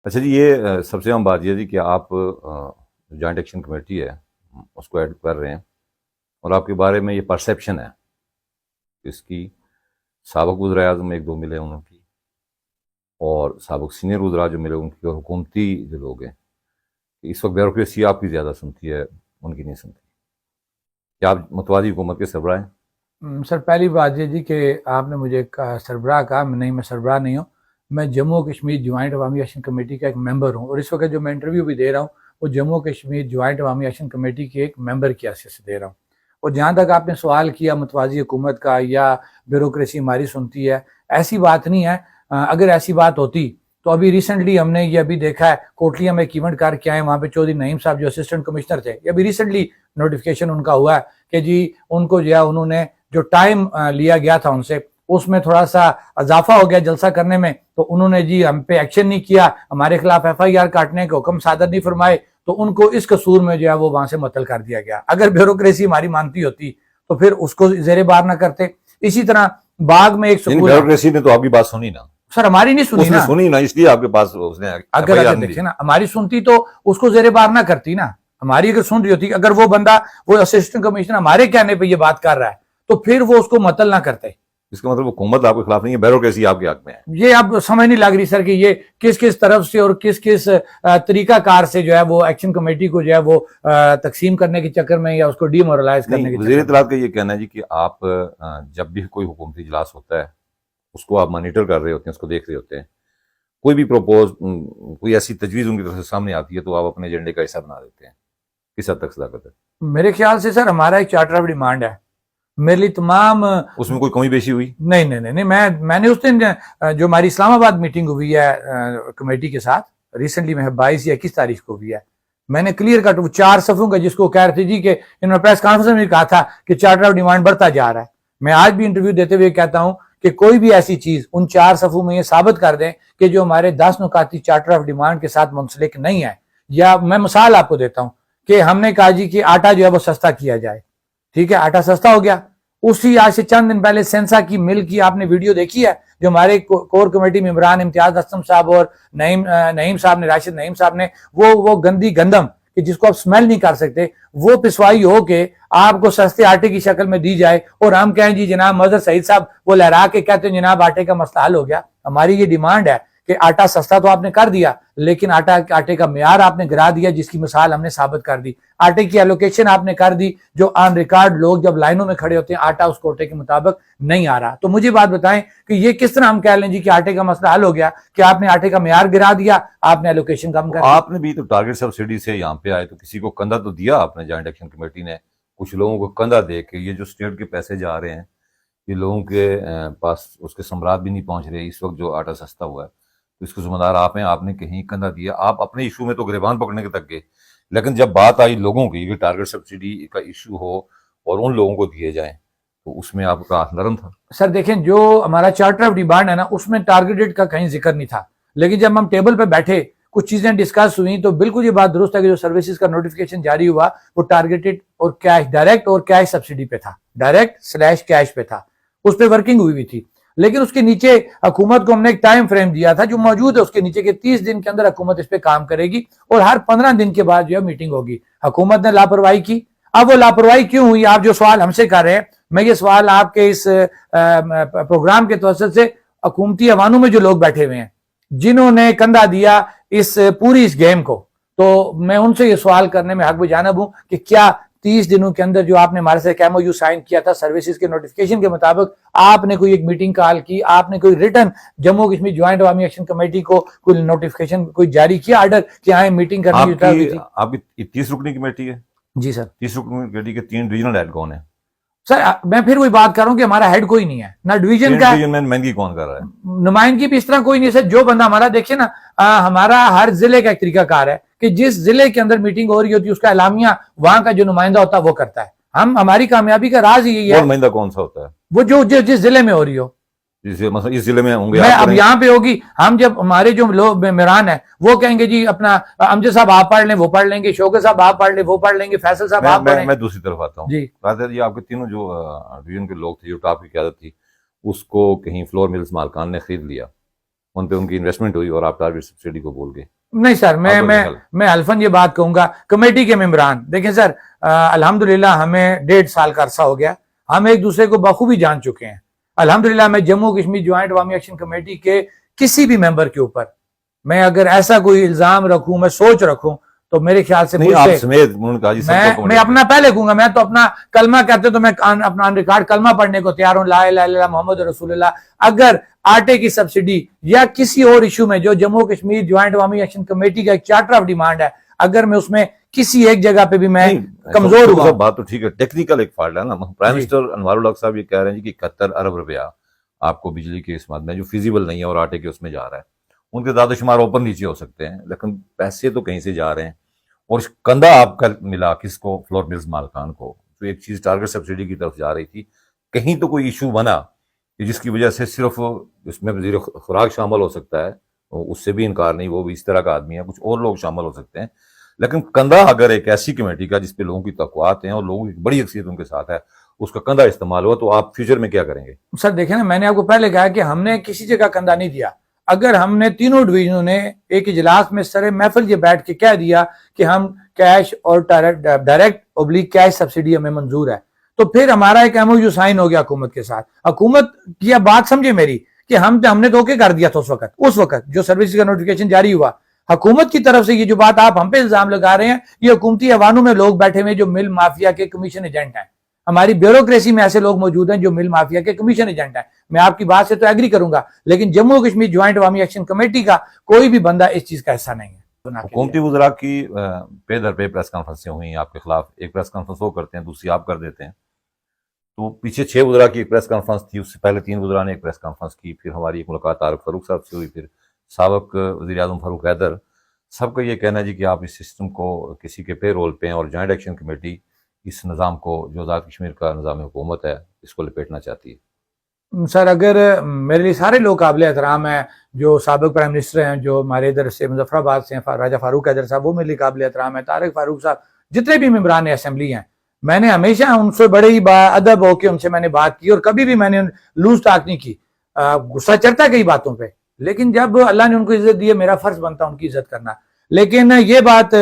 अच्छा जी, ये सबसे अहम बात यह थी कि आप जॉइंट एक्शन कमेटी है उसको ऐड कर रहे हैं और आपके बारे में ये परसेप्शन है इसकी सबक वज़ीर आज़म एक दो मिले उनकी और सबक सीनियर वज़रा जो मिले उनकी और हुकूमती जो लोग हैं इस वक्त ब्यूरोक्रेसी आपकी ज़्यादा सुनती है, उनकी नहीं सुनती। क्या आप मुतवाज़ी हुकूमत के सरबराह हैं? सर, पहली बात ये जी कि आपने मुझे सरबराह कहा। नहीं, मैं सरबराह नहीं हूँ। मैं जम्मू कश्मीर जॉइंट अवामी एक्शन कमेटी का एक मेंबर हूँ और इस वक्त जो मैं इंटरव्यू भी दे रहा हूँ वो जम्मू कश्मीर जॉइंट अवामी एक्शन कमेटी के एक मेंबर की हैसियत से दे रहा हूँ। और जहाँ तक आपने सवाल किया मुतवाज़ी हुकूमत का या ब्यूरोक्रेसी हमारी सुनती है, ऐसी बात नहीं है। अगर ऐसी बात होती तो अभी रिसेंटली हमने ये अभी देखा है, कोटलिया में एक इवेंट करके आए, वहाँ पे चौधरी नईम साहब जो असिस्टेंट कमिश्नर थे, ये अभी रिसेंटली नोटिफिकेशन उनका हुआ है कि जी उनको जो है उन्होंने जो टाइम लिया गया था उनसे उसमें थोड़ा सा इजाफा हो गया जलसा करने में, तो उन्होंने जी हम पे एक्शन नहीं किया, हमारे खिलाफ FIR काटने के हुक्म सादर नहीं फरमाए, तो उनको इस कसूर में जो है वो वहां से मुअत्तल कर दिया गया। अगर ब्यूरोक्रेसी हमारी मानती होती तो फिर उसको जेरे बार ना करते। इसी तरह बाग में एक स्कूल, ब्यूरोक्रेसी ने तो आपकी बात सुनी ना। सर हमारी नहीं सुनी उसने ना। सुनी ना, इसलिए आपके पास उसने अगर देखिए ना, हमारी सुनती तो उसको जेरे बार ना करती ना। हमारी अगर सुन रही होती, अगर वो बंदा वो असिस्टेंट कमिश्नर हमारे कहने पे ये बात कर रहा है तो फिर वो उसको मुअत्तल ना करते। इसका मतलब हुकूमत आपके खिलाफ नहीं है, ब्यूरोक्रेसी आपके हक में है। ये अब समझ नहीं लग रही सर कि ये किस किस तरफ से और किस किस तरीकाकार से जो है वो एक्शन कमेटी को जो है वो तकसीम करने के चक्कर में या उसको डीमोरलाइज करने के वज़ीर चक्कर इत्तलात का ये कहना है जी कि आप जब भी कोई हुकूमती इजलास होता है उसको आप मॉनिटर कर रहे होते हैं, उसको देख रहे होते हैं, कोई भी प्रपोज कोई ऐसी तजवीज़ उनकी तरफ से सामने आती है तो आप अपने एजेंडे का हिस्सा बना देते हैं। किस हद तक सदाकत है? में। मेरे ख्याल से सर हमारा एक चार्टर ऑफ डिमांड है, मेरे लिए तमाम उसमें कोई कमी पेशी हुई? नहीं नहीं नहीं नहीं, मैंने उस दिन जो हमारी इस्लामाबाद मीटिंग हुई है कमेटी के साथ रिसेंटली में 22 या 21 तारीख को हुई है, मैंने क्लियर कट वो 4 सफ़ों का जिसको कह रहे थे जी कि इन्होंने प्रेस कॉन्फ्रेंस में कहा था कि चार्टर ऑफ डिमांड बढ़ता जा रहा है। मैं आज भी इंटरव्यू देते हुए कहता हूं कि कोई भी ऐसी चीज उन 4 सफ़ों में ये साबित कर दें कि जो हमारे 10 नुकाती चार्टर ऑफ डिमांड के साथ मुंसलिक नहीं है। या मैं मिसाल आपको देता हूं कि हमने कहा जी कि आटा जो है वो सस्ता किया जाए, ठीक है, आटा सस्ता हो गया। उसी आज से चंद दिन पहले सेंसा की मिल की आपने वीडियो देखी है, जो हमारे कोर कमेटी मेंबरान इम्तियाज असलम साहब और नईम साहब ने, राशिद नईम साहब ने, वो गंदी गंदम कि जिसको आप स्मेल नहीं कर सकते, वो पिसवाई हो के आपको सस्ते आटे की शक्ल में दी जाए और हम कहें जी जनाब मजहर सईद साहब वो लहरा के कहते हैं जनाब आटे का मसला हल हो गया। हमारी ये डिमांड है कि आटा सस्ता तो आपने कर दिया लेकिन आटे का मेयार आपने गिरा दिया, जिसकी मिसाल हमने साबित कर दी। आटे की एलोकेशन आपने कर दी, जो ऑन रिकॉर्ड लोग जब लाइनों में खड़े होते हैं आटा उस कोटे के मुताबिक नहीं आ रहा। तो मुझे बात बताएं कि ये किस तरह हम कह लें जी कि आटे का मसला हल हो गया कि आपने आटे का मेयार गिरा दिया, आपने एलोकेशन कम कर दिया। आपने भी तो टारगेट सब्सिडी से यहाँ पे आए तो किसी को कंधा तो दिया आपने, जॉइंट एक्शन कमेटी ने कुछ लोगों को कंधा दे के ये जो स्टेट के पैसे जा रहे हैं ये लोगों के पास उसके सम्राट भी नहीं पहुंच रहे इस वक्त जो आटा सस्ता हुआ है, तो इसको जिम्मेदार आप हैं। आपने कहीं कंधा दिया, आप अपने इशू में तो गिरबान पकड़ने के तक गए, लेकिन जब बात आई लोगों की कि टारगेट सब्सिडी का इशू हो और उन लोगों को दिए जाए तो उसमें आपका हाथ नरम था। सर देखें, जो हमारा चार्टर ऑफ डिमांड है ना उसमें टारगेटेड का कहीं जिक्र नहीं था, लेकिन जब हम टेबल पे बैठे कुछ चीजें डिस्कस हुई तो बिल्कुल ये बात दुरुस्त है कि जो सर्विसेज का नोटिफिकेशन जारी हुआ वो टारगेटेड और कैश, डायरेक्ट और कैश सब्सिडी पे था, डायरेक्ट/कैश पे था, उस पर वर्किंग हुई थी। लेकिन उसके नीचे हुकूमत को हमने एक टाइम फ्रेम दिया था जो मौजूद है उसके नीचे के 30 दिन के अंदर हुकूमत इस पे काम करेगी और हर 15 दिन के बाद जो है मीटिंग होगी। हुकूमत ने लापरवाही की। अब वो लापरवाही क्यों हुई, आप जो सवाल हमसे कर रहे हैं, मैं ये सवाल आपके इस प्रोग्राम के तवज्जुह से हुकूमती अवानों में जो लोग बैठे हुए हैं जिन्होंने कंधा दिया इस पूरी इस गेम को, तो मैं उनसे ये सवाल करने में हक बजानब हूं कि क्या 30 दिनों के अंदर जो आपने हमारे साथ MOU साइन किया था सर्विसेज के नोटिफिकेशन के मुताबिक, आपने कोई एक मीटिंग कॉल की, आपने कोई रिटर्न जम्मू कश्मीर ज्वाइंट अवामी एक्शन कमेटी को कोई नोटिफिकेशन कोई जारी किया, ऑर्डर कि आए मीटिंग करनी थी? आपकी 30 रुकनी कमेटी है जी सर। 30 रुकनी कमेटी के 3 रीजनल हेड कौन है? सर मैं फिर वही बात कर रहा हूं कि हमारा हेड कोई नहीं है, ना डिवीजन का नुमाइंदगी कौन कर रहा है? नुमाइंदगी भी इस तरह कोई नहीं है सर। जो बंदा हमारा देखिए ना, हमारा हर जिले का एक तरीकाकार है कि जिस जिले के अंदर मीटिंग हो रही होती है उसका एलामिया वहां का जो नुमाइंदा होता है वो करता है। हमारी कामयाबी का राज यही है। नुमाइंदा कौन सा होता है? वो जो जिस जिले में हो रही हो, जैसे मतलब इस जिले में होंगे मैं अब यहाँ पे होगी, हम जब हमारे जो लोग मेहमान है वो कहेंगे जी अपना अमजद साहब आप पढ़ लें वो पढ़ लेंगे, शौकत साहब आप पढ़ लें वो पढ़ लेंगे, फैसल साहब आप पढ़ें। मैं दूसरी तरफ आता हूँ जी। ये आपके तीनों जो डिवीजन के लोग थे, जो टॉप की क्यादत थी, उसको कहीं फ्लोर मिल्स मालकान ने खरीद लिया उन पे उनकी इन्वेस्टमेंट हुई और आप टारगेट सब्सिडी को भूल गए। नहीं सर, मैं अल्फन ये बात कहूंगा, कमेटी के मेंबरान देखें सर, अल्हम्दुलिल्लाह हमें 1.5 साल का अरसा हो गया, हम एक दूसरे को बखूबी जान चुके हैं। अल्हम्दुलिल्लाह मैं जम्मू कश्मीर ज्वाइंट अवामी एक्शन कमेटी के किसी भी मेंबर के ऊपर मैं अगर ऐसा कोई इल्जाम रखूं, मैं सोच रखूं, तो मेरे ख्याल से आप समेत मैं अपना पहले कहूंगा, मैं तो अपना कलमा कहते तो मैं अपना ऑन रिकॉर्ड कलमा पढ़ने को तैयार हूं, ला इलाहा इल्लल्लाह मोहम्मद रसूलुल्लाह। अगर आटे की सब्सिडी या किसी और इशू में जो जम्मू कश्मीर ज्वाइंट अवामी एक्शन कमेटी का एक चार्टर ऑफ डिमांड है, अगर मैं उसमें किसी एक जगह पे भी मैं कमजोर हुआ, बात तो ठीक है, टेक्निकल एक फॉल्ट है ना। प्राइम मिनिस्टर अनवारुल हक साहब ये कह रहे हैं कि 71 अरब रुपया आपको बिजली के इस्तेमाल में जो फिजिबल नहीं है और आटे के उसमें जा रहा है। उनके दादोशुमार ऊपर नीचे हो सकते हैं, लेकिन पैसे तो कहीं से जा रहे हैं। और कंधा आपका मिला किसको? फ्लोर मिल्स मालकान को, जो एक चीज टारगेट सब्सिडी की तरफ जा रही थी। कहीं तो कोई इशू बना कि जिसकी वजह से सिर्फ इसमें वज़ीर खुराक शामिल हो सकता है, उससे भी इनकार नहीं, वो भी इस तरह का आदमी है, कुछ और लोग शामिल हो सकते हैं। लेकिन कंधा अगर एक ऐसी कमेटी का जिसपे लोगों की तवक्कुआत हैं और लोगों की बड़ी अक्सरियत उनके साथ है, उसका कंधा इस्तेमाल हुआ, तो आप फ्यूचर में क्या करेंगे? सर देखें ना, मैंने आपको पहले कहा कि हमने किसी जगह कंधा नहीं दिया। अगर हमने तीनों डिवीजनों ने एक इजलास में सरे महफिल ये बैठ के कह दिया कि हम कैश और डायरेक्ट ऑब्लिक कैश सब्सिडी हमें मंजूर है, तो फिर हमारा एक एमओयू साइन हो गया हुकूमत के साथ। हुकूमत की बात समझे मेरी कि हमने धोखे कर दिया था उस वक्त जो सर्विस का नोटिफिकेशन जारी हुआ। हुकूमत की तरफ से ये जो बात आप हम पे इल्जाम लगा रहे हैं, ये हुकूमती ऐवानों में लोग बैठे हुए जो मिल माफिया के कमीशन एजेंट हैं। हमारी ब्यूरोक्रेसी में ऐसे लोग मौजूद हैं जो मिल माफिया के कमीशन एजेंट हैं। मैं आपकी बात से तो एग्री करूंगा, लेकिन जम्मू कश्मीर ज्वाइंट अवामी एक्शन कमेटी का कोई भी बंदा इस चीज का हिस्सा नहीं है। हुकूमती वज़रा की पे दर पे प्रेस कॉन्फ्रेंसें हुई आपके खिलाफ, एक प्रेस कॉन्फ्रेंस वो करते हैं, दूसरी आप कर देते हैं। तो पीछे 6 वज़रा की एक प्रेस कॉन्फ्रेंस थी, उससे पहले 3 वज़रा ने एक प्रेस कॉन्फ्रेंस की, फिर हमारी एक मुलाकात तारिक फारूक साहब से हुई, फिर साबिक वज़ीर आज़म फारूक हैदर। सबका ये कहना है जी कि आप इस सिस्टम को किसी के पे रोल पे हैं और जॉइंट एक्शन कमेटी इस निज़ाम को, जो आज़ाद कश्मीर का निज़ाम हुकूमत है, इसको लपेटना चाहती है। सर अगर मेरे लिए सारे लोग काबिल एहतराम हैं, जो साबिक प्राइम मिनिस्टर हैं, जो हमारे इधर से मुजफ्फराबाद से हैं, राजा फारूक हैदर साहब, वो मेरे लिए काबिल एहतराम है। तारिक फारूक साहब, जितने भी मेंबरान असेंबली हैं, मैंने हमेशा उनसे बड़े ही अदब होकर उनसे मैंने बात की और कभी भी मैंने लूज टाक नहीं की। गुस्सा चढ़ता कई बातों पर, लेकिन जब अल्लाह ने उनको इज्जत दी है, मेरा फर्ज बनता उनकी इज्जत करना। लेकिन ये बात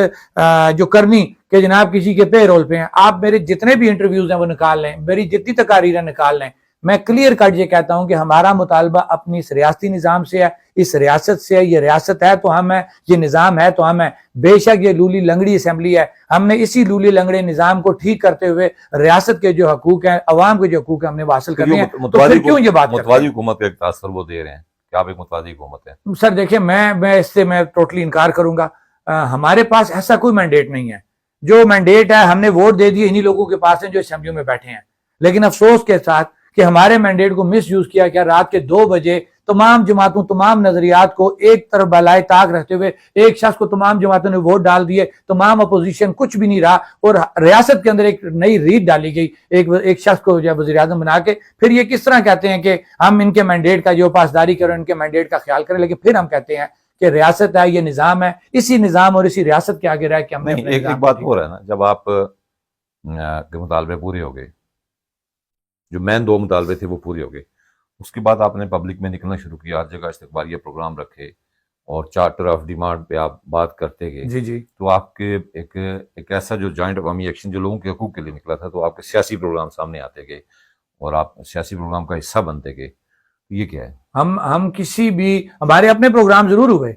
जो करनी कि जनाब किसी के पे रोल पे हैं, आप मेरे जितने भी इंटरव्यूज हैं वो निकाल लें, मेरी जितनी तकारीरें निकाल लें, मैं क्लियर कट ये कहता हूं कि हमारा मुतालबा अपनी इस रियासती निज़ाम से है, इस रियासत से है। ये रियासत है तो हम है, ये निज़ाम है तो हम है। बेशक ये लूली लंगड़ी असम्बली है, हमने इसी लूली लंगड़े निज़ाम को ठीक करते हुए रियासत के जो हकूक हैं, अवाम के जो हकूक हैं, हमने हासिल करने हैं। तो फिर क्यों ये बात मुतवादी हुकूमत का एक तासर वो दे रहे हैं कि आप एक मुतवादी हुकूमत है? सर देखिए, मैं इससे मैं टोटली इनकार करूंगा। हमारे पास ऐसा कोई मैंडेट नहीं है। जो मैंडेट है हमने वोट दे दिए इन्हीं लोगों के पास है जो असेंबली में बैठे हैं। लेकिन अफसोस के साथ कि हमारे मैंडेट को मिस यूज किया गया। रात के 2 बजे तमाम जमातों, तमाम नजरियात को एक तरफ बलाए ताक रखते हुए एक शख्स को तमाम जमातों ने वोट डाल दिए, तमाम अपोजिशन कुछ भी नहीं रहा और रियासत के अंदर एक नई रीत डाली गई एक शख्स को वज़ीर आज़म बना के। फिर ये किस तरह कहते हैं कि हम इनके मैंडेट का जो पासदारी करें, इनके मैंडेट का ख्याल करें, लेकिन फिर हम कहते हैं कि रियासत है, ये निज़ाम है, इसी निज़ाम और इसी रियासत के आगे रह के हमने एक बात हो रहा है ना, जब आप के मुतालबे पूरे हो गए, जो मेन 2 मुतालबे थे वो पूरे हो गए, उसके बाद आपने पब्लिक में निकलना शुरू किया, हर जगह इस्तकबारिया प्रोग्राम रखे और चार्टर ऑफ डिमांड पे आप बात करते गए। जी। तो आपके एक ऐसा जो जॉइंट अवामी एक्शन जो लोगों के हकूक के लिए निकला था, तो आपके सियासी प्रोग्राम सामने आते गए और आप सियासी प्रोग्राम का हिस्सा बनते गए। ये क्या है? हम किसी भी, हमारे अपने प्रोग्राम जरूर हुए,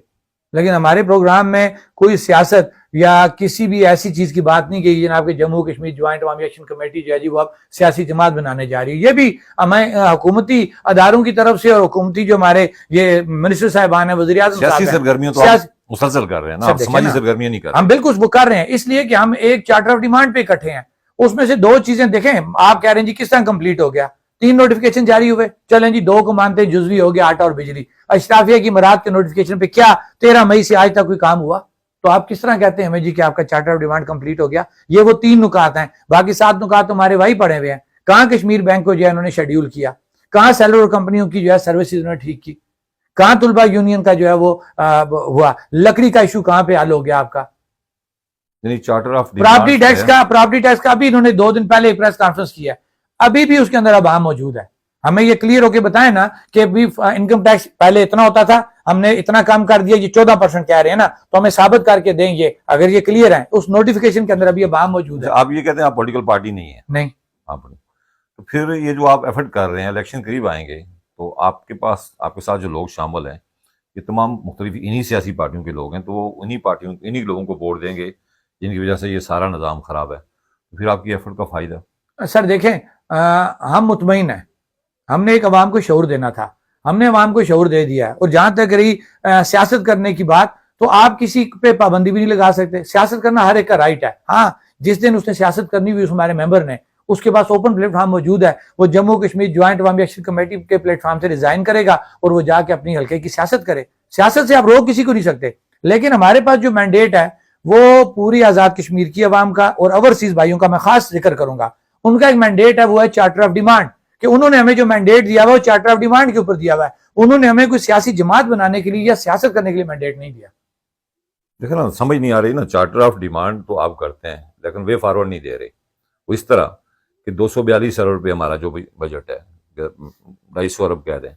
लेकिन हमारे प्रोग्राम में कोई सियासत या किसी भी ऐसी चीज की बात नहीं की जनाब कि जम्मू कश्मीर ज्वाइंट अवामी एक्शन कमेटी जो है जी वो अब सियासी जमात बनाने जा रही है। ये भी हमें हुकूमती अदारों की तरफ से और हुकूमती जो हमारे ये मिनिस्टर साहबान है, वज़ीर आज़म सियासी सरगर्मियों तो मुसलसल कर रहे हैं ना, समाजी सरगर्मियां नहीं कर रहे। हम बिल्कुल वो कर रहे हैं, इसलिए कि हम एक चार्टर ऑफ डिमांड पे इकट्ठे हैं। उसमें से 2 चीजें देखें, आप कह रहे हैं जी किस तरह कंप्लीट हो गया, 3 नोटिफिकेशन जारी हुए, चलें जी 2 को मानते हैं, जुजवी हो गया, आटा और बिजली। अशराफिया की मराद के नोटिफिकेशन पे क्या 13 मई से आज तक कोई काम हुआ? तो आप किस तरह कहते हैं हमें जी कि आपका चार्टर ऑफ डिमांड कंप्लीट हो गया? ये वो 3 नुकात हैं, बाकी 7 नुकात हमारे वही पड़े हुए हैं। कहां कश्मीर बैंक को जो है उन्होंने शेड्यूल किया, कहां सेलुलर कंपनियों की जो है सर्विसेज उन्होंने ठीक की, कहां तुलबा यूनियन का जो है वो हुआ, लकड़ी का इशू कहां पे हल हो गया आपका? चार्टर ऑफ प्रॉपर्टी टैक्स का अभी इन्होंने 2 दिन पहले प्रेस कॉन्फ्रेंस किया, अभी भी उसके अंदर अभाव मौजूद है। हमें ये क्लियर होके बताएं ना कि अभी इनकम टैक्स पहले इतना होता था, हमने इतना कम कर दिया, ये 14% कह रहे हैं ना, तो हमें साबित करके देंगे। अगर ये क्लियर है उस नोटिफिकेशन के अंदर अभी बाम मौजूद है। आप ये कहते हैं आप पॉलिटिकल पार्टी नहीं है? नहीं। आप तो फिर ये जो आप एफर्ट कर रहे हैं, इलेक्शन करीब आएंगे तो आपके पास आपके साथ जो लोग शामिल हैं ये तमाम मुख्तलिफ इन्हीं सियासी पार्टियों के लोग हैं, तो वो उन्हीं पार्टियों इन्हीं लोगों को वोट देंगे जिनकी वजह से ये सारा निज़ाम खराब है। तो फिर आपकी एफर्ट का फ़ायदा? सर देखें, हम मुतमईन हैं, हमने एक अवाम को शऊर देना था, हमने अवाम को शऊर दे दिया है। और जहां तक रही सियासत करने की बात, तो आप किसी पे पाबंदी भी नहीं लगा सकते। सियासत करना हर एक का राइट है। हाँ, जिस दिन उसने सियासत करनी हुई, उस हमारे मेंबर ने, उसके पास ओपन प्लेटफॉर्म मौजूद है, वो जम्मू कश्मीर ज्वाइंट अवामी एक्शन कमेटी के प्लेटफॉर्म से रिजाइन करेगा और वो जाके अपनी हल्के की सियासत करे। सियासत से आप रोक किसी को नहीं सकते। लेकिन हमारे पास जो मैंडेट है वो पूरी आजाद कश्मीर की अवाम का और ओवरसीज भाइयों का मैं खास जिक्र करूंगा। उनका एक मैंडेट है, वो है चार्टर ऑफ डिमांड, कि उन्होंने हमें जो मैंडेट दिया हुआ वो चार्टर ऑफ डिमांड के ऊपर दिया हुआ है। उन्होंने हमें कोई सियासी जमात बनाने के लिए या सियासत करने के लिए मैंडेट नहीं दिया। देखो ना, समझ नहीं आ रही ना, चार्टर ऑफ डिमांड तो आप करते हैं लेकिन वे फॉरवर्ड नहीं दे रहे। वो इस तरह कि 242 अरब रुपये हमारा जो बजट है, 250 अरब कह दें,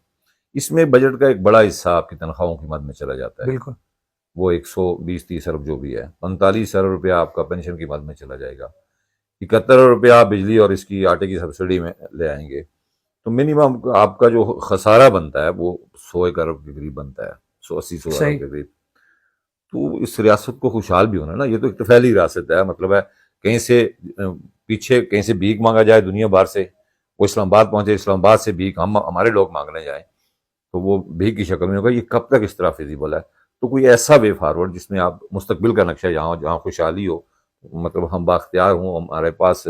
इसमें बजट का एक बड़ा हिस्सा आपकी तनख्वाहों की मद में चला जाता है। बिल्कुल। वो 120-30 अरब जो भी है, 45 अरब रुपया आपका पेंशन की मद में चला जाएगा, 71 अरब रुपया बिजली और इसकी आटे की सब्सिडी में ले आएंगे। तो मिनिमम आपका जो खसारा बनता है वो 100 अरब के करीब बनता है, 180-100 अरब के करीब। तो इस रियासत को खुशहाल भी होना ना, ये तो एक तफैली रियासत है। मतलब है कहीं से पीछे कहीं से भीख मांगा जाए दुनिया भर से, वो इस्लामाबाद पहुंचे, इस्लामाबाद से भीख हमारे लोग मांगने जाए तो वो भीख की शक्ल में होगा। ये कब तक इस तरह फिजिबल है? तो कोई ऐसा वे फॉरवर्ड जिसमें आप मुस्तकबिल का नक्शा जहाँ जहाँ खुशहाली हो, मतलब हम बाख्तियार हों, हमारे पास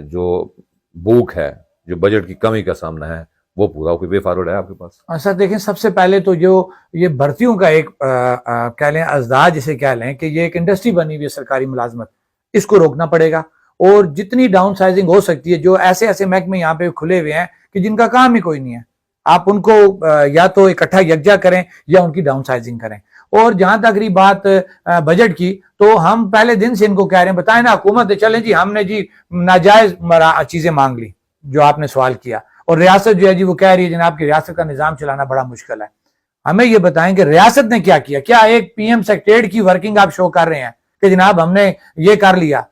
जो भूख है, जो बजट की कमी का सामना है, वो पूरा कोई वे फॉरवर्ड है आपके पास? सर देखें, सबसे पहले तो जो ये भर्तियों का एक कह लें अजदाद जिसे कह लें कि ये एक इंडस्ट्री बनी हुई है सरकारी मुलाजमत, इसको रोकना पड़ेगा। और जितनी डाउन साइजिंग हो सकती है, जो ऐसे ऐसे महकमे यहाँ पे खुले हुए हैं कि जिनका काम ही कोई नहीं है, आप उनको या तो इकट्ठा यकजा करें या उनकी डाउन साइजिंग करें। और जहां तक रही बात बजट की, तो हम पहले दिन से इनको कह रहे हैं, बताएं ना हुकूमत, चलें जी हमने जी नाजायज चीजें मांग ली, जो आपने सवाल किया। और रियासत जो है जी वो कह रही है जनाब की रियासत का निजाम चलाना बड़ा मुश्किल है। हमें ये बताएं कि रियासत ने क्या किया? क्या एक पीएम सेक्रेटरी की वर्किंग आप शो कर रहे हैं कि जनाब हमने ये कर लिया,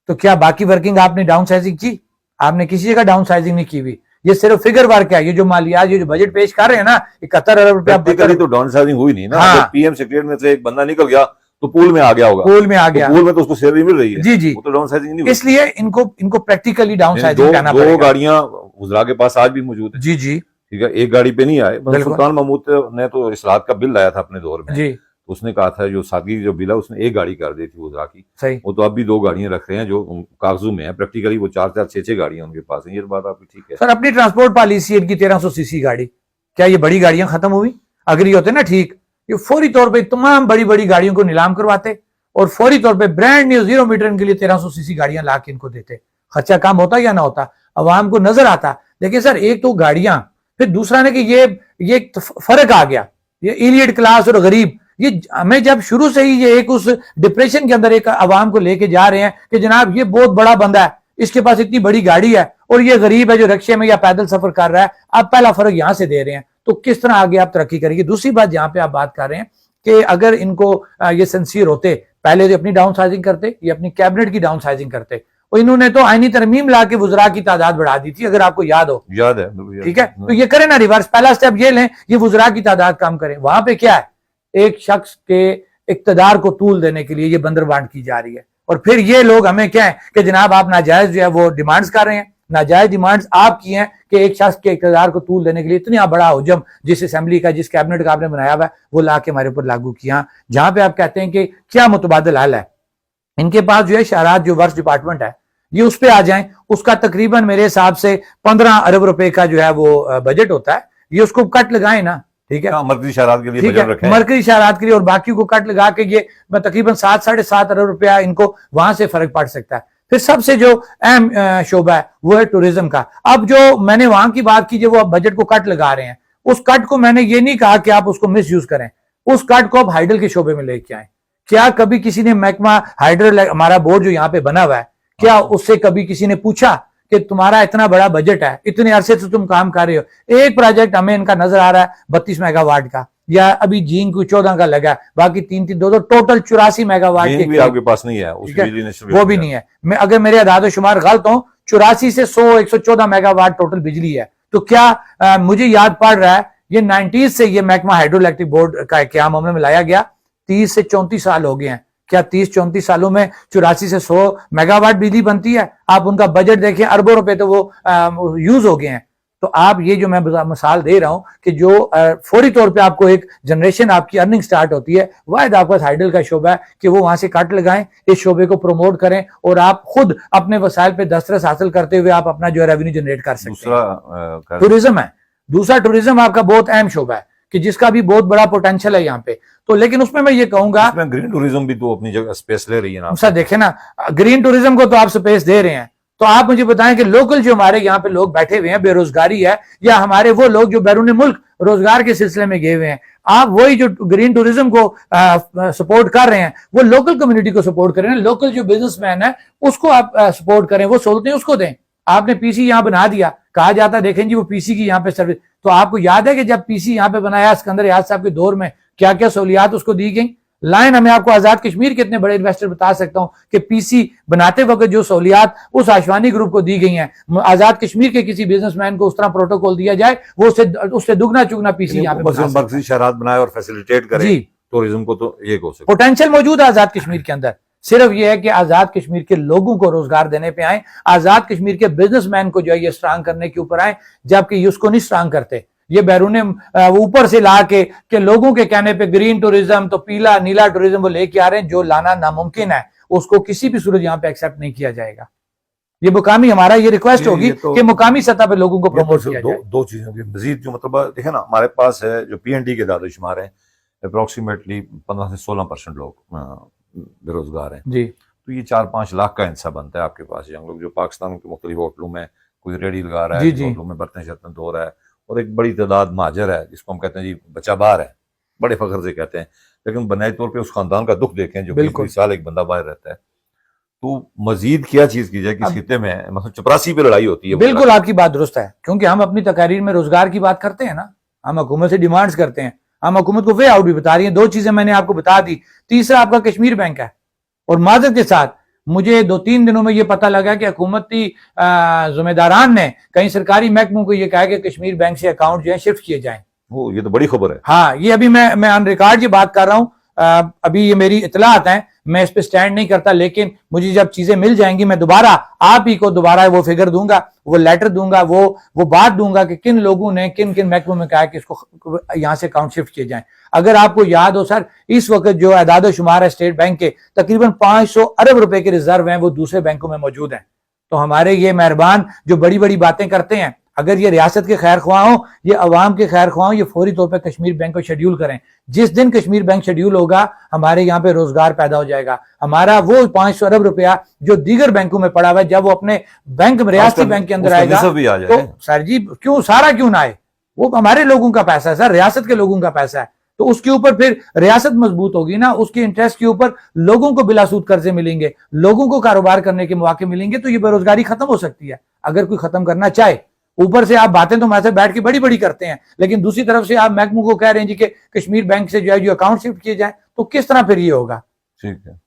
तो क्या बाकी वर्किंग आपने डाउन साइजिंग की? आपने किसी जगह डाउन साइजिंग नहीं की हुई। ये सिर्फ फिगर वर्क है। ये जो मालियात, ये जो बजट पेश कर रहे हैं ना, 71 अरब रुपया, तो डाउन साइजिंग हुई नहीं ना। हाँ। पीएम सेक्रेटरी में से एक बंदा निकल गया तो पूल में आ गया होगा, पूल में आ गया, तो पूल में तो उसको सैलरी मिल रही है। जी जी, वो तो डाउन साइजिंग नहीं हुई। इसलिए इनको प्रैक्टिकली डाउन साइजिंग करना पड़ेगा। दो गाड़ियां वज़रा के पास आज भी मौजूद है। जी जी, ठीक है, एक गाड़ी पे नहीं आए। सुल्तान महमूद ने तो इस्लाहत का बिल लाया था अपने दौर में जी, उसने कहा था जो सादगी जो बिल है उसने एक गाड़ी कर दी थी वज़रा की। सही। वो तो अब भी 2 गाड़ियां रख रहे हैं जो कागजों में है, प्रैक्टिकली वो 4-4, 6-6 गाड़ियां उनके पास हैं। ये बात आपकी ठीक है सर। अपनी ट्रांसपोर्ट पॉलिसी इनकी 1300 सीसी गाड़ी, क्या ये बड़ी गाड़ियां खत्म हुई? अगर ये होते ना ठीक, ये फौरी तौर पर तमाम बड़ी बड़ी गाड़ियों को नीलाम करवाते और फौरी तौर पर ब्रांड न्यू 0 मीटर इनके लिए 1300 सीसी गाड़ियां ला के इनको देते। खर्चा कम होता या ना होता, अवाम को नजर आता। लेकिन सर एक तो गाड़ियां, फिर दूसरा ने कि ये फर्क आ गया, ये इलियट क्लास और गरीब। ये हमें जब शुरू से ही ये एक उस डिप्रेशन के अंदर एक अवाम को लेके जा रहे हैं कि जनाब ये बहुत बड़ा बंदा है, इसके पास इतनी बड़ी गाड़ी है, और ये गरीब है जो रिक्शे में या पैदल सफर कर रहा है। आप पहला फर्क यहां से दे रहे हैं, तो किस तरह आगे आप तरक्की करेंगे? दूसरी बात जहां पे आप बात कर रहे हैं कि अगर इनको ये सिंसियर होते, पहले तो अपनी डाउन साइजिंग करते, ये अपनी कैबिनेट की डाउन साइजिंग करते। और इन्होंने तो आईनी तरमीम ला के वुज़रा की तादाद बढ़ा दी थी, अगर आपको याद हो। याद है, ठीक है, तो ये करें ना रिवर्स, पहला स्टेप ये लें, ये वुज़रा की तादाद कम करें। वहां पे क्या है, एक शख्स के इक्तदार को तूल देने के लिए ये बंदरबांट की जा रही है। और फिर ये लोग हमें क्या है कि जनाब आप नाजायज जो है वो डिमांड्स कर रहे हैं। नाजायज डिमांड्स आपकी हैं कि एक शख्स के इक्तदार को तूल देने के लिए इतना बड़ा हुजम जिस असेंबली का, जिस कैबिनेट का आपने बनाया हुआ है, वो ला के हमारे ऊपर लागू किया। जहां पे आप कहते हैं कि क्या मुतबादल हल है, इनके पास जो है शहरात जो वर्क्स डिपार्टमेंट है, ये उस पर आ जाएं। उसका तकरीबन मेरे हिसाब से 15 अरब रुपए का जो है वो बजट होता है। ये उसको कट लगाएं ना, ठीक है, मरकजी शहरात के लिए ठीक है, मरकजी शहरात के लिए, और बाकी को कट लगा के ये तकरीबन 7-7.5 अरब रुपया इनको वहां से फर्क पड़ सकता है। फिर सबसे जो अहम शोबा है वो है टूरिज्म का। अब जो मैंने वहां की बात की, जो वो बजट को कट लगा रहे हैं, उस कट को मैंने ये नहीं कहा कि आप उसको मिस यूज करें, उस कट को आप हाइडल के शोबे में लेके आए। क्या कभी किसी ने महकमा हाइडल, हमारा बोर्ड जो यहाँ पे बना हुआ है, क्या उससे कभी किसी ने पूछा कि तुम्हारा इतना बड़ा बजट है, इतने अरसे से तुम काम कर रहे हो, एक प्रोजेक्ट हमें इनका नजर आ रहा है 32 मेगावाट का, या अभी जीन को 14 का लगा, बाकी 3-3 2 टोटल 84 मेगावाट जीन भी आपके पास नहीं है, उस बिजली नेशनल वो भी नहीं है। मैं अगर मेरे आदाद शुमार गलत हो 84 से 114 मेगावाट टोटल बिजली है। तो क्या मुझे याद पड़ रहा है ये 90s से ये महकमा हाइड्रो इलेक्ट्रिक बोर्ड का क्या मामले में लाया गया, 30 से 34 साल हो गए हैं। क्या 30-34 सालों में 84 से 100 मेगावाट बिजली बनती है? आप उनका बजट देखें, अरबों रुपए तो वो यूज हो गए हैं। तो आप ये जो मैं मिसाल दे रहा हूं कि जो फौरी तौर पे आपको एक जनरेशन आपकी अर्निंग स्टार्ट होती है, वाहिद आपका हाइडल का शोबा है कि वो वहां से कट लगाएं, इस शोबे को प्रमोट करें और आप खुद अपने वसाइल पे दस्तरस हासिल करते हुए आप अपना जो है रेवेन्यू जनरेट कर सकते हैं। टूरिज्म है दूसरा, टूरिज्म आपका बहुत अहम शोबा है कि जिसका भी बहुत बड़ा पोटेंशियल है यहाँ पे। तो लेकिन उसमें मैं ये कहूंगा ग्रीन टूरिज्म भी तो अपनी जगह स्पेस ले रही है ना। सर देखे ना, ग्रीन टूरिज्म को तो आप स्पेस दे रहे हैं, तो आप मुझे बताएं कि लोकल जो हमारे यहाँ पे लोग बैठे हुए हैं, बेरोजगारी है, या हमारे वो लोग जो बैरून मुल्क रोजगार के सिलसिले में गए हुए हैं, आप वही जो ग्रीन टूरिज्म को सपोर्ट कर रहे हैं वो लोकल कम्युनिटी को सपोर्ट करें, लोकल जो बिजनेसमैन है उसको आप सपोर्ट करें, वो सहूलतें उसको दें। आपने पीसी यहाँ बना दिया, कहा जाता है देखें जी वो पीसी की यहाँ पे सर्विस, तो आपको याद है कि जब पीसी यहाँ पे बनाया सिकंदर याद साहब के दौर में क्या क्या सहूलियात उसको दी गई। लाइन हमें आपको आजाद कश्मीर के इतने बड़े इन्वेस्टर बता सकता हूं कि पीसी बनाते वक्त जो सहूलियात उस आशवानी ग्रुप को दी गई हैं, आजाद कश्मीर के किसी बिजनेसमैन को उस तरह प्रोटोकॉल दिया जाए वो उससे दुगना चुगना पीसी यहाँ पे शहरात बनाए और फैसिलिटेट करे टूरिज्म को, तो ये हो सकता पोटेंशियल मौजूद है आजाद कश्मीर के अंदर। सिर्फ ये है कि आजाद कश्मीर के लोगों को रोजगार देने पे आए, आजाद कश्मीर के बिजनेसमैन को जो है ये स्ट्रांग करने के ऊपर आए, जबकि उसको नहीं स्ट्रांग करते। ये बैरूने ऊपर से ला के लोगों के कहने पे ग्रीन टूरिज्म तो पीला नीला टूरिज्म वो लेके आ रहे हैं, जो लाना नामुमकिन है उसको किसी भी सूरत यहाँ पे एक्सेप्ट नहीं किया जाएगा। ये मुकामी हमारा ये रिक्वेस्ट होगी कि मुकामी सतह पे लोगों को प्रमोट किया जाए। दो चीजों की मजीद जो मतलब देखे ना, हमारे पास है जो PND के दादोशुमार है, अप्रोक्सीमेटली 15 से 16% लोग बेरोजगार हैं जी। तो ये 4-5 लाख का हिस्सा बनता है आपके पास यंग लोग, जो पाकिस्तान के मुख्तलिफ होटलों में कोई रेडी लगा रहा है, होटलों में बर्तन शर्तन धो रहा है, और एक बड़ी तादाद महाजर है जिसको हम कहते हैं जी बच्चा बाहर है, बड़े फख्र से कहते हैं, लेकिन बुनियादी तौर पे उस खानदान का दुख देखें जो 20 साल एक बंदा बाहर रहता है। तो मजीद क्या चीज की जाए कि खिते में मतलब चपरासी पे लड़ाई होती है। बिल्कुल आपकी बात दुरुस्त है, क्योंकि हम अपनी तकारीर में रोजगार की बात करते हैं ना, हम हुकूमत से डिमांड्स करते हैं, हम हुकूमत को वे आउट भी बता रही है। 2 चीजें मैंने आपको बता दी। तीसरा आपका कश्मीर बैंक है, और माजरत के साथ मुझे 2-3 दिनों में ये पता लगा कि हुकूमती जिम्मेदारान ने कहीं सरकारी महकमों को ये कहा कि कश्मीर बैंक से अकाउंट जो है शिफ्ट किए जाएं। ये तो बड़ी खबर है। हाँ, ये अभी मैं ऑन रिकॉर्ड ये बात कर रहा हूँ, अभी ये मेरी इतलात है, मैं इस पे स्टैंड नहीं करता, लेकिन मुझे जब चीजें मिल जाएंगी मैं दोबारा आप ही को दोबारा वो फिगर दूंगा, वो लेटर दूंगा, वो बात दूंगा कि किन लोगों ने किन किन महकमों में कहा कि इसको यहां से अकाउंट शिफ्ट किए जाएं। अगर आपको याद हो सर, इस वक्त जो आदाद शुमार है स्टेट बैंक के, तकरीबन 500 अरब रुपए के रिजर्व हैं, वो दूसरे बैंकों में मौजूद हैं। तो हमारे ये मेहरबान जो बड़ी बड़ी बातें करते हैं, अगर ये रियासत के खैर ख्वाह हो, ये अवाम के खैर ख्वाह हो, ये फौरी तौर पे कश्मीर बैंक को शेड्यूल करें। जिस दिन कश्मीर बैंक शेड्यूल होगा हमारे यहाँ पे रोजगार पैदा हो जाएगा। हमारा वो 500 अरब रुपया जो दीगर बैंकों में पड़ा हुआ है, जब वो अपने बैंक में रियासती बैंक के अंदर आएगा तो सर जी क्यों सारा क्यों ना आए, वो हमारे लोगों का पैसा है सर, रियासत के लोगों का पैसा है, तो उसके ऊपर फिर रियासत मजबूत होगी ना, उसके इंटरेस्ट के ऊपर लोगों को बिलासूद कर्जे मिलेंगे, लोगों को कारोबार करने के मौके मिलेंगे, तो ये बेरोजगारी खत्म हो सकती है अगर कोई खत्म करना चाहे। ऊपर से आप बातें तो हमारे साथ बैठ के बड़ी बड़ी करते हैं, लेकिन दूसरी तरफ से आप महकमों को कह रहे हैं जी कि कश्मीर बैंक से जो है जो अकाउंट शिफ्ट किए जाए, तो किस तरह फिर ये होगा। ठीक है,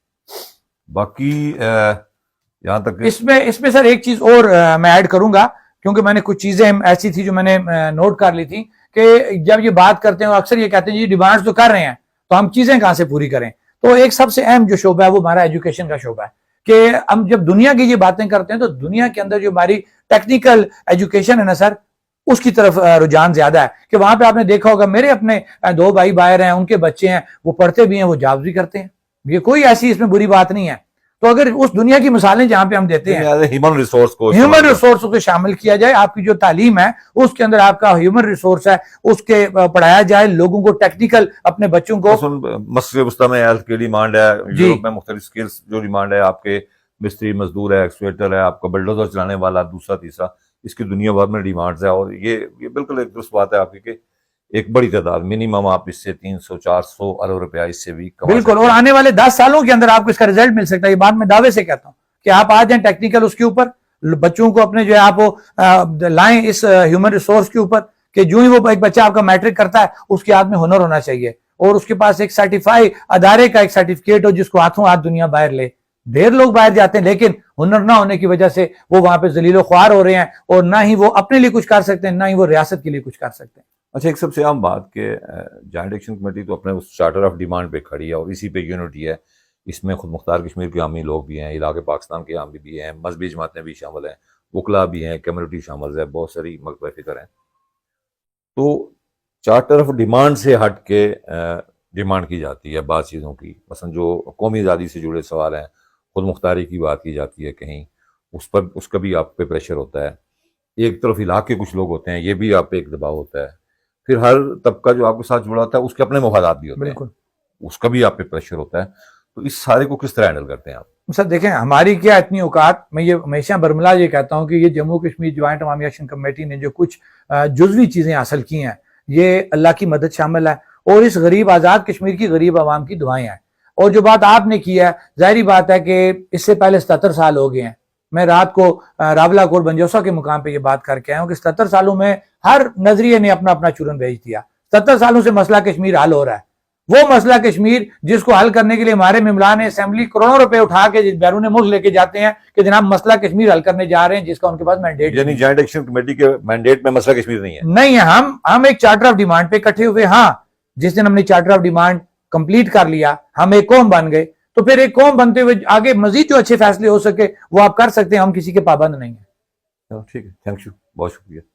बाकी यहां तक इसमें सर एक चीज और मैं ऐड करूंगा, क्योंकि मैंने कुछ चीजें ऐसी थी जो मैंने नोट कर ली थी कि जब ये बात करते हैं अक्सर ये कहते हैं जी डिमांड्स तो कर रहे हैं, तो हम चीजें कहां से पूरी करें। तो एक सबसे अहम जो शोबा है वो हमारा एजुकेशन का शोबा है, कि हम जब दुनिया की ये बातें करते हैं तो दुनिया के अंदर जो हमारी टेक्निकल एजुकेशन है ना सर, उसकी तरफ रुझान ज्यादा है। कि वहां पे आपने देखा होगा, मेरे अपने 2 भाई बाहर हैं, उनके बच्चे हैं, वो पढ़ते भी हैं, वो जॉब भी करते हैं, ये कोई ऐसी इसमें बुरी बात नहीं है। तो अगर उस दुनिया की मिसालें जहां पे हम देते हैं, ह्यूमन रिसोर्स को शामिल किया जाए, आपकी जो तालीम है उसके अंदर आपका ह्यूमन रिसोर्स है, उसके पढ़ाया जाए, लोगों को टेक्निकल अपने बच्चों को मस्जिद में हेल्थ की डिमांड है, यूरोप में मुख्तलिफ स्किल्स जो डिमांड है, आपके मिस्त्री मजदूर है, एक्सवेटर है, आपका बुलडोजर चलाने वाला, दूसरा तीसरा, इसकी दुनिया भर में डिमांड्स है। और ये बिल्कुल एक दुरुस्त बात है आपकी कि एक बड़ी तादाद मिनिमम आप इससे 300-400 अरब रुपया इससे भी बिल्कुल, और आने वाले 10 सालों के अंदर आपको इसका रिजल्ट मिल सकता है। ये बात मैं दावे से कहता हूं कि आप आ जाए टेक्निकल उसके ऊपर, बच्चों को अपने जो है आप लाएं इस ह्यूमन रिसोर्स के ऊपर, कि जो ही वो एक बच्चा आपका मैट्रिक करता है उसके हाथ में हुनर होना चाहिए और उसके पास एक सर्टिफाई अदारे का एक सर्टिफिकेट हो जिसको हाथों हाथ दुनिया बाहर ले। ढेर लोग बाहर जाते हैं लेकिन हुनर ना होने की वजह से वो वहां पे जलीलो ख्वार हो रहे हैं और ना ही वो अपने लिए कुछ कर सकते हैं, ना ही वो रियासत के लिए कुछ कर सकते हैं। अच्छा, एक सबसे आम बात कि जॉइंट एक्शन कमेटी तो अपने उस चार्टर ऑफ डिमांड पे खड़ी है और इसी पे यूनिटी है। इसमें खुद मुख्तार कश्मीर के आमी लोग भी हैं, इलाके पाकिस्तान के आमी भी हैं, मजहबी जमातें भी शामिल हैं, वकला भी हैं, कम्युनिटी शामिल है, बहुत सारी मकबे फिक्र हैं। तो चार्टर ऑफ डिमांड से हट के डिमांड की जाती है बात चीज़ों की, मसलन जो कौमी आज़ादी से जुड़े सवाल हैं, खुद मुख्तारी की बात की जाती है कहीं, उस पर उसका भी आप पे प्रेशर होता है। एक तरफ इलाके कुछ लोग होते हैं, ये भी आप पे एक दबाव होता है। फिर हर तबका जो आपके साथ जुड़ा होता है उसके अपने मफादात भी होते हैं, उसका भी आप पे प्रेशर होता है। तो इस सारे को किस तरह हैंडल करते हैं आप? सर देखें, हमारी क्या इतनी औकात, मैं ये हमेशा बरमला ये कहता हूं कि ये जम्मू कश्मीर ज्वाइंट अवामी एक्शन कमेटी ने जो कुछ जुज़वी चीजें हासिल की हैं, ये अल्लाह की मदद शामिल है और इस गरीब आज़ाद कश्मीर की गरीब आवाम की दुआएं हैं। और जो बात आपने की है, जाहिर बात है कि इससे पहले 77 साल हो गए हैं। मैं रात को रावला कोट बंजौसा के मुकाम पे ये बात करके आया हूं कि 77 सालों में हर नजरिए ने अपना अपना चूरन भेज दिया। 77 सालों से मसला कश्मीर हल हो रहा है, वो मसला कश्मीर जिसको हल करने के लिए हमारे मेम्बरान असेंबली करोड़ों रुपए उठा के बैरून मुल्क लेके जाते हैं कि जनाब मसला कश्मीर हल करने जा रहे हैं, जिसका उनके पास मैंडेट, यानी जॉइंट एक्शन कमेटी के मैंडेट में मसला कश्मीर नहीं है। नहीं है। हम एक चार्टर ऑफ डिमांड पे इकट्ठे हुए। हाँ, जिस दिन हमने चार्टर ऑफ डिमांड कंप्लीट कर लिया, हम एक कौम बन गए, तो फिर एक कौम बनते हुए आगे मजीद जो अच्छे फैसले हो सके वो आप कर सकते हैं। हम किसी के पाबंद नहीं है। ठीक है, थैंक यू, बहुत शुक्रिया।